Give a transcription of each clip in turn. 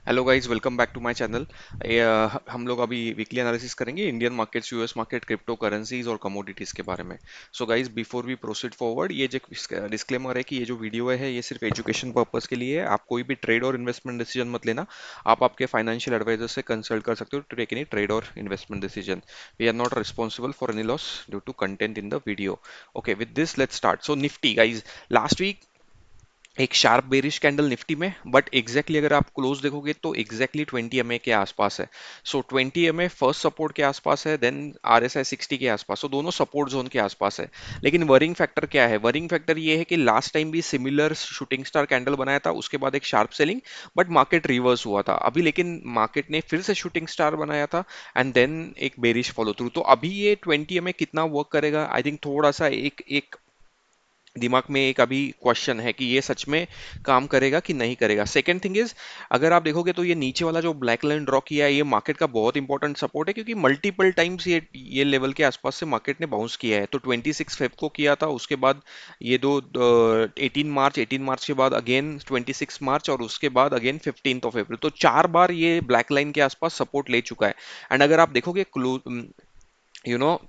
Hello guys, welcome back to my channel. हम लोग अभी वीकली एनालिसिस करेंगे Indian markets, US market, crypto currencies और कमोडिटीज के बारे में। So guys, before we proceed forward, ये जो डिस्क्लेमर है कि ये जो वीडियो है ये सिर्फ एजुकेशन पर्पस के लिए है। आप कोई भी ट्रेड और इन्वेस्टमेंट डिसीजन मत लेना। आप आपके फाइनेंशियल एडवाइजर से कंसल्ट कर सकते हो टू टेक एनी ट्रेड और investment decision. We are not responsible for any loss due to content in the video. Okay, with this let's start. So Nifty guys, last week एक sharp bearish candle Nifty में, but exactly अगर आप close देखोगे तो exactly 20 MA के आसपास है। सो 20 MA first support के आसपास है, देन RSI 60 के आसपास। सो दोनों सपोर्ट जोन के आसपास है। लेकिन वरिंग फैक्टर क्या है? वरिंग फैक्टर ये है कि लास्ट टाइम भी सिमिलर शूटिंग स्टार कैंडल बनाया था, उसके बाद एक sharp selling, but market reverse हुआ था। अभी लेकिन मार्केट ने फिर से शूटिंग स्टार बनाया था एंड देन एक बेरिश फॉलो थ्रू। तो अभी ये 20 MA कितना वर्क करेगा, आई थिंक थोड़ा सा एक एक दिमाग में एक अभी क्वेश्चन है कि ये सच में काम करेगा कि नहीं करेगा। सेकंड थिंग इज, अगर आप देखोगे तो ये नीचे वाला जो ब्लैक लाइन ड्रॉ किया है, ये मार्केट का बहुत इंपॉर्टेंट सपोर्ट है, क्योंकि मल्टीपल टाइम्स ये लेवल के आसपास से मार्केट ने बाउंस किया है। तो 26 फेब को किया था, उसके बाद ये 18 मार्च के बाद अगेन 26 मार्च, और उसके बाद अगेन 15 अप्रैल। तो 4 बार ये ब्लैक लाइन के आसपास सपोर्ट ले चुका है। एंड अगर आप देखोगे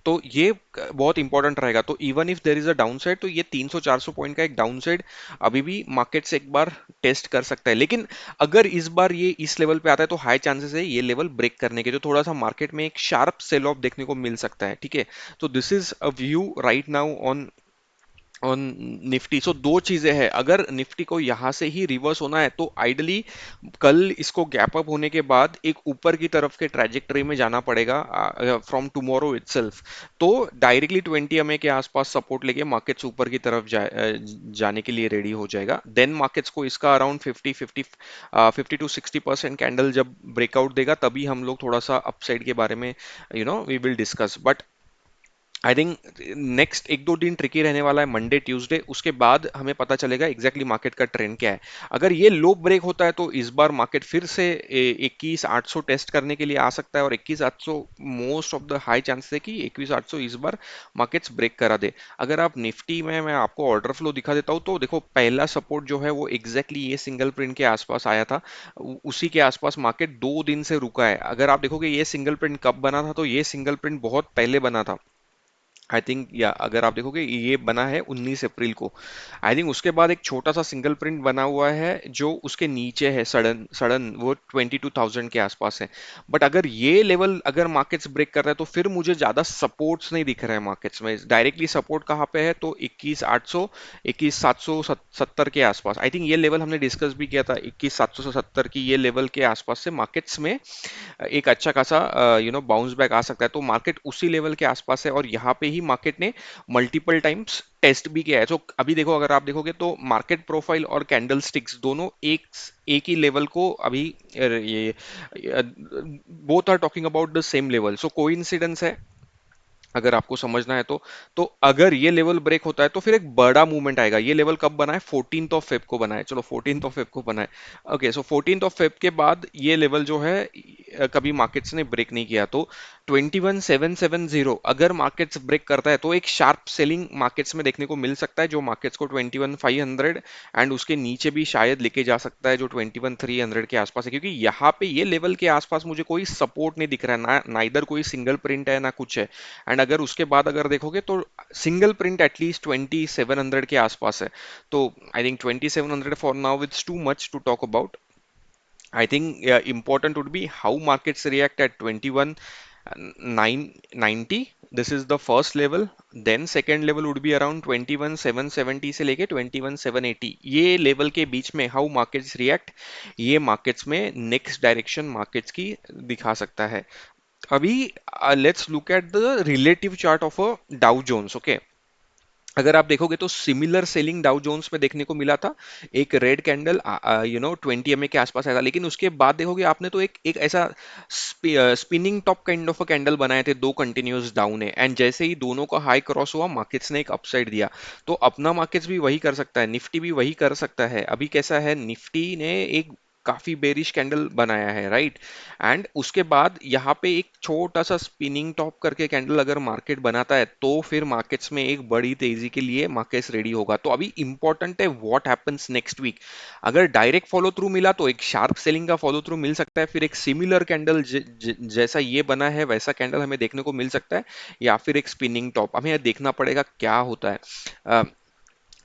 तो ये बहुत इंपॉर्टेंट रहेगा। तो even if there is a down side, तो ये 300-400 पॉइंट का एक डाउन साइड अभी भी मार्केट से एक बार टेस्ट कर सकता है। लेकिन अगर इस बार ये इस लेवल पे आता है तो हाई चांसेस है ये लेवल ब्रेक करने के, जो थोड़ा सा मार्केट में एक शार्प सेल ऑफ देखने को मिल सकता है। ठीक है, तो this is a view right now on on Nifty. So दो चीजें हैं, अगर निफ्टी को यहां से ही रिवर्स होना है तो आइडली कल इसको गैप अप होने के बाद एक ऊपर की तरफ के ट्रैजेक्टरी में जाना पड़ेगा फ्रॉम टुमारो इटसेल्फ। तो डायरेक्टली 20 MA के आसपास सपोर्ट लेके मार्केट्स ऊपर की तरफ जाने के लिए रेडी हो जाएगा। देन मार्केट्स को इसका अराउंड 50 टू 60% कैंडल जब ब्रेकआउट देगा, तभी हम लोग थोड़ा सा अपसाइड के बारे में we will discuss. But I think next एक दो दिन ट्रिकी रहने वाला है, मंडे ट्यूसडे, उसके बाद हमें पता चलेगा एग्जैक्टली मार्केट का ट्रेंड क्या है। अगर ये लो ब्रेक होता है तो इस बार मार्केट फिर से 21,800 टेस्ट करने के लिए आ सकता है, और 21,800 most of the high chances है कि 21,800 इस बार मार्केट्स ब्रेक करा दे। अगर आप निफ्टी में, मैं आपको ऑर्डर फ्लो दिखा देता हूँ, तो देखो पहला सपोर्ट जो है वो एग्जैक्टली ये सिंगल प्रिंट के आसपास आया था। उसी के आसपास मार्केट 2 दिन से रुका है। अगर आप देखोगे ये सिंगल प्रिंट कब बना था, तो ये सिंगल प्रिंट बहुत पहले बना था। आई थिंक, या अगर आप देखोगे ये बना है 19 अप्रैल को। आई थिंक उसके बाद एक छोटा सा सिंगल प्रिंट बना हुआ है जो उसके नीचे है, सडन सडन वो 22,000 के आसपास है। बट अगर ये लेवल अगर मार्केट्स ब्रेक कर रहा है तो फिर मुझे ज्यादा सपोर्ट्स नहीं दिख रहा है मार्केट्स में। डायरेक्टली सपोर्ट कहाँ पे है? तो 21,800, 21,770 के आसपास। आई थिंक ये लेवल हमने डिस्कस भी किया था, 21,770 की ये लेवल के आसपास से मार्केट्स में एक अच्छा खासा बाउंस बैक आ सकता है। तो मार्केट उसी लेवल के आसपास है, और यहाँ पे ही मार्केट ने मल्टीपल टाइम्स टेस्ट भी किया है। तो अभी देखो, अगर आप देखोगे तो मार्केट प्रोफाइल और कैंडल स्टिक्स दोनों एक एक ही लेवल को अभी ये both are talking about the same level. So coincidence है, अगर आपको समझना है तो अगर ये लेवल ब्रेक होता है तो फिर एक बड़ा मूवमेंट आएगा। ये लेवल कब बना है? 14 फेब को बना है। चलो 14 फेब को बना है। ओके, सो 14 फेब के बाद ये लेवल जो है कभी मार्केट्स ने ब्रेक नहीं किया। तो 21,770 अगर मार्केट्स ब्रेक करता है तो एक शार्प सेलिंग मार्केट्स में देखने को मिल सकता है, जो मार्केट्स को 21,500 एंड उसके नीचे भी शायद लेके जा सकता है, जो 21,300 के आसपास है। क्योंकि यहाँ पे ये लेवल के आसपास मुझे कोई सपोर्ट नहीं दिख रहा है ना, ना इधर कोई सिंगल प्रिंट है ना कुछ है। एंड अगर उसके बाद अगर देखोगे तो सिंगल प्रिंट एटलीस्ट 2700 के आसपास है। तो I think 2700 for now it's too much to talk about. I think important would be how markets react at 21,990. This is the first level. Then second level would be around 21,770 से लेके 21,780, ये level के बीच में how markets react, ये markets में next direction markets की दिखा सकता है। अभी let's look at the relative chart of a Dow Jones. Okay, अगर आप देखोगे तो सिमिलर सेलिंग डाउ जोन्स में देखने को मिला था। एक रेड कैंडल 20 MA के आसपास आया था, लेकिन उसके बाद देखोगे आपने तो एक एक ऐसा spinning top kind of a candle बनाए थे, दो कंटिन्यूअस डाउन है, एंड जैसे ही दोनों का हाई क्रॉस हुआ मार्केट्स ने एक अपसाइड दिया। तो अपना मार्केट्स भी वही कर सकता है, निफ्टी भी वही कर सकता है। अभी कैसा है, निफ्टी ने एक काफी बेरिश कैंडल बनाया है, राइट। एंड उसके बाद यहाँ पे एक छोटा सा स्पिनिंग टॉप करके कैंडल अगर मार्केट बनाता है तो फिर मार्केट्स में एक बड़ी तेजी के लिए मार्केट्स रेडी होगा। तो अभी इंपॉर्टेंट है व्हाट हैपेंस नेक्स्ट वीक। अगर डायरेक्ट फॉलो थ्रू मिला तो एक शार्प सेलिंग का फॉलो थ्रू मिल सकता है, फिर एक सिमिलर कैंडल जैसा ये बना है वैसा कैंडल हमें देखने को मिल सकता है, या फिर एक स्पिनिंग टॉप। हमें यह देखना पड़ेगा क्या होता है।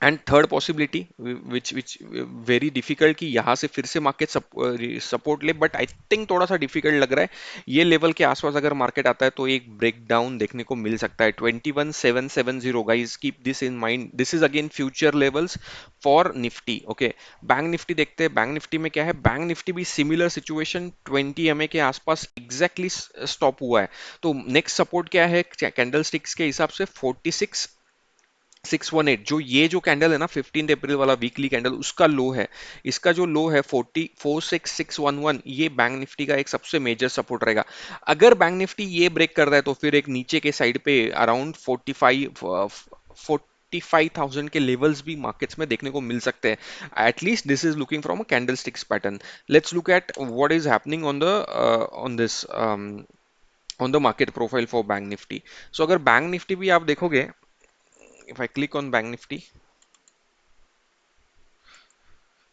And third possibility which very difficult, कि यहाँ से फिर से मार्केट सपोर्ट ले, बट आई थिंक थोड़ा सा डिफिकल्ट लग रहा है। ये लेवल के आसपास अगर मार्केट आता है तो एक ब्रेकडाउन देखने को मिल सकता है 21770। Guys keep this in mind, this is again future levels for Nifty. Okay, bank Nifty देखते हैं। बैंक निफ्टी में क्या है, बैंक निफ्टी भी सिमिलर सिचुएशन 20 एमए के आसपास एग्जैक्टली स्टॉप हुआ है। तो नेक्स्ट सपोर्ट क्या है कैंडल स्टिक्स के हिसाब से 46,618, जो ये जो कैंडल है ना 15 अप्रैल वाला वीकली कैंडल, उसका लो है। इसका जो लो है 46,611, ये बैंक निफ्टी का एक सबसे मेजर सपोर्ट रहेगा। अगर बैंक निफ्टी ये ब्रेक कर रहा है तो फिर एक नीचे के साइड पे अराउंड 45,000 के लेवल्स भी मार्केट्स में देखने को मिल सकते हैं। At least this is looking from a candle sticks pattern. Let's look at what is happening on this on the market profile for bank Nifty. So अगर बैंक निफ्टी भी आप देखोगे, if I click on bank Nifty,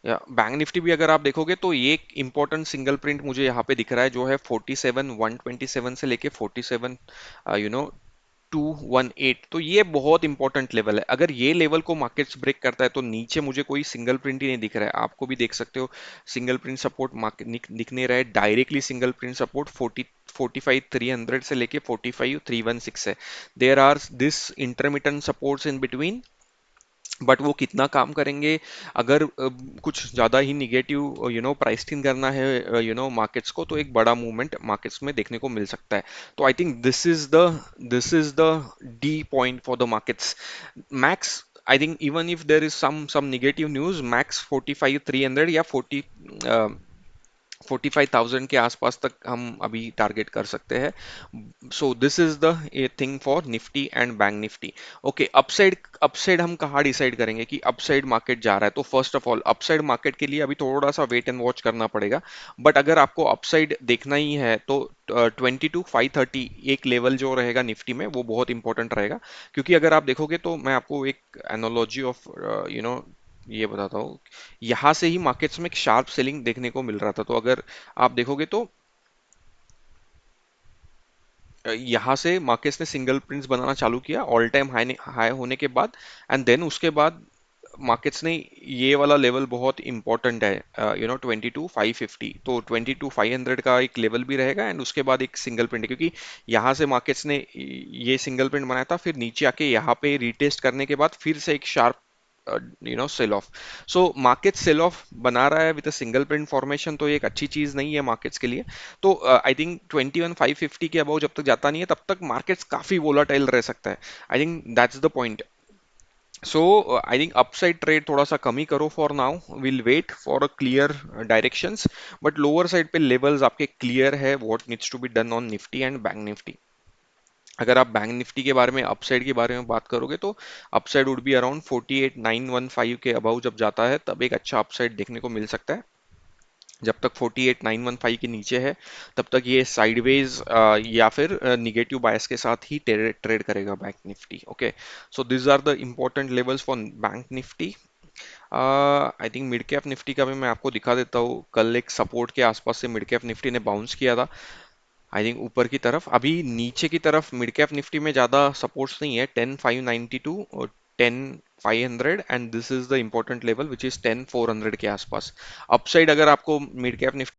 या बैंक निफ्टी भी अगर आप देखोगे तो ये एक इंपॉर्टेंट सिंगल प्रिंट मुझे यहाँ पे दिख रहा है, जो है 47,127 से लेके 47 यू नो 218। तो ये बहुत इंपॉर्टेंट लेवल है। अगर ये लेवल को मार्केट्स ब्रेक करता है तो नीचे मुझे कोई सिंगल प्रिंट ही नहीं दिख रहा है। आपको भी देख सकते हो सिंगल प्रिंट सपोर्ट मार्केट दिख नहीं रहा है। डायरेक्टली सिंगल प्रिंट सपोर्ट 45,300 से लेके 45,316 है। There are this intermittent supports in between, but वो कितना काम करेंगे। अगर कुछ ज़्यादा ही निगेटिव प्राइस थिंक करना है मार्केट्स को, तो एक बड़ा मूवमेंट मार्केट्स में देखने को मिल सकता है। तो I think this is the D point for the markets. Max, I think even if there is some negative news, max 45,300 या 45,000 के आसपास तक हम अभी टारगेट कर सकते हैं। So this is the thing for Nifty and Bank Nifty. Okay, upside upside हम कहाँ डिसाइड करेंगे कि अपसाइड मार्केट जा रहा है। तो first of all upside market के लिए अभी थोड़ा सा वेट एंड वॉच करना पड़ेगा। बट अगर आपको अपसाइड देखना ही है तो 22,530 एक लेवल जो रहेगा निफ्टी में, वो बहुत इंपॉर्टेंट रहेगा। क्योंकि अगर आप देखोगे तो मैं आपको एक एनोलॉजी ऑफ ये बताता हूँ। यहाँ से ही मार्केट्स में एक शार्प सेलिंग देखने को मिल रहा था। तो अगर आप देखोगे तो यहाँ से मार्केट्स ने सिंगल प्रिंट्स बनाना चालू किया ऑल टाइम हाई हाई होने के बाद। एंड देन उसके बाद मार्केट्स ने ये वाला लेवल बहुत इंपॉर्टेंट है 22,550। तो 22,500 का एक लेवल भी रहेगा, एंड उसके बाद एक सिंगल प्रिंट है। क्योंकि यहाँ से मार्केट्स ने ये सिंगल प्रिंट बनाया था, फिर नीचे आके यहाँ पे रीटेस्ट करने के बाद फिर से एक sharp sell off. So market sell off बना रहा है with a single print formation, तो ये एक अच्छी चीज नहीं है मार्केट्स के लिए। तो आई थिंक 21,550 के अबाउ जब तक जाता नहीं है तब तक मार्केट्स काफी वोलाटाइल रह सकता है। I think that's the point. So I think upside trade थोड़ा सा कमी करो for now, will wait for a clear directions. But lower side पे लेवल्स आपके क्लियर है what needs to be done on Nifty and Bank Nifty. अगर आप bank Nifty के बारे में अपसाइड के बारे में बात करोगे तो अपसाइड वुड बी अराउंड 48,915 के अबाउ जब जाता है तब एक अच्छा अपसाइड देखने को मिल सकता है। जब तक 48,915 के नीचे है तब तक ये साइडवेज या फिर निगेटिव बायस के साथ ही ट्रेड करेगा Bank Nifty. Okay, so this are the important levels for bank Nifty. I think mid cap Nifty का भी मैं आपको दिखा देता हूँ। कल एक सपोर्ट के आसपास से मिड कैप निफ्टी ने बाउंस किया था। आई थिंक ऊपर की तरफ, अभी नीचे की तरफ मिड कैप निफ्टी में ज्यादा सपोर्ट्स नहीं है। 10,592 और 10,500, and this is the important level which is 10,400 के आसपास। अपसाइड अगर आपको मिड कैप निफ्टी